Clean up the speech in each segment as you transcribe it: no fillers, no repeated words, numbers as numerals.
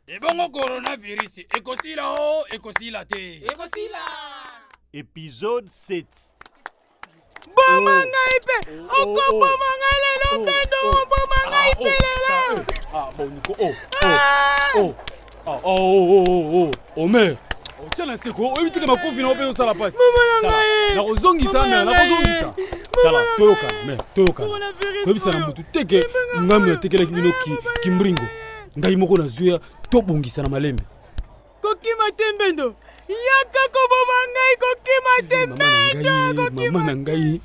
Ebongo coronavirus ekosila o ekosila te. Ekosila. Épisode 7. Boma ngaipe. Oko boma ngalelo pendo boma ngaipe lela. Mais tiens seko oyitike makofi na opeyo sala passe. Na kozongisa me na kozongisa. Tala toyoka. Kobisa na mutu teke ngamu ya tekela kimino kimbringo. Ngai moko na zuya tobongisa na malembe. Kokima tembendo. Yaka koboma ngai kokima tembendo. Mama na ngai.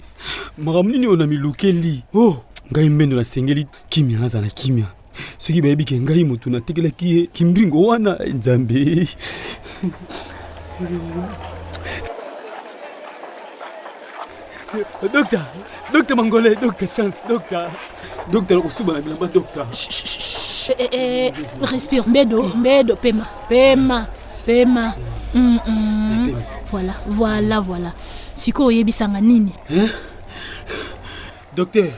Makamnini ona milukeli. Oh, ngai mbendo na sengeli kimia na zana kimia. Soki bayebi ke ngai mutu na tekela kimbringo wana nzambe. Docteur Mangolais, docteur Chance, docteur Kosuba na bilamba docteur. Respire, Mbedo, Pema. Voilà. Siko oyebisanga nini? Docteur,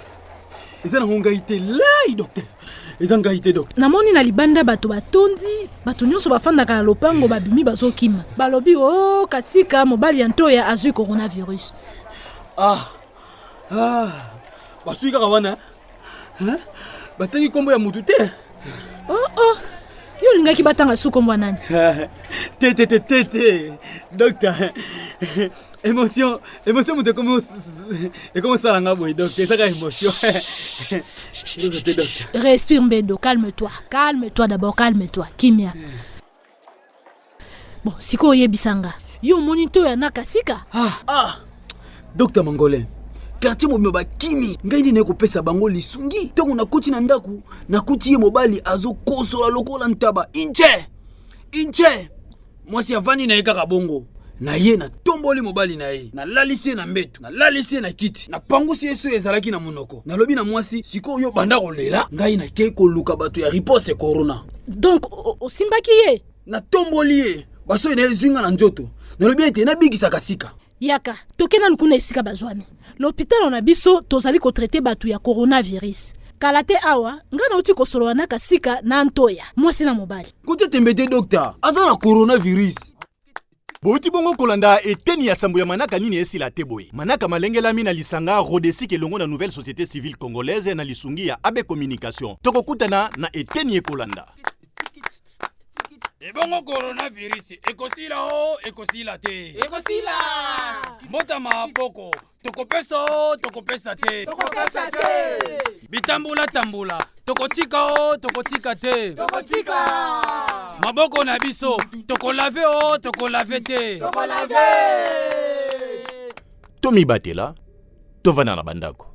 eza na ngai lai docteur. Eza ngai te docteur. Namoni na libanda bato batondi, bato nyonso bafandaka na lopango babimi bazokima. Balobi kasika mobali ya ntoya azwi coronavirus. Basui kaka wana. Batangi kombo ya mutu te. Yo lingaki batanga su kombo nani? Te. Docteur. Émotion mutu comment ça langa boy docteur, ça ka émotion. Respire Mbedo, calme-toi d'abord, calme-toi. Kimia. Bon, siko oyebisanga. Yo monito ya nakasika? Docteur Mangolais. Quartier mo ba kimi ngai ndi nekopesa bango lisungi tongo nakuti na ndaku nakuti ye mobali azokosola lokola ntaba inche mwasi avani na yeka bongo na ye na tomboli mobali na ye na lalisi na mbeto na lalisi na kiti na pangusi yeso ezalaki na monoko na lobi na mwasi siko yo banda kolela ngai na ke koluka bato ya riposte corona donc osimbaki ye na tomboli ye baso ina ezinga na njoto na lobi ete na bigisa kasika yaka tokena nkuna esika bazwani l'hôpital on a biso tozali ko traiter batu ya coronavirus kalate awa ngana uti kosolo wana kasika na ntoya mwasi na mobali kote tembete docteur aza na coronavirus Bouti bongo kolanda eteni ya sambo ya manaka nini esila te boye. Manaka malengelami na lisanga Rodesi kelongo na nouvelle société civile congolaise na lisungi ya AB Communication. Toko kutana na eteni ekolanda. Ebongo coronavirus ekosila o ekosila te. Ekosila. Mota mapoko tokopesa te. Bitambula tokotika te. Maboko na biso tokolave te. Tomi batela tovana na bandako.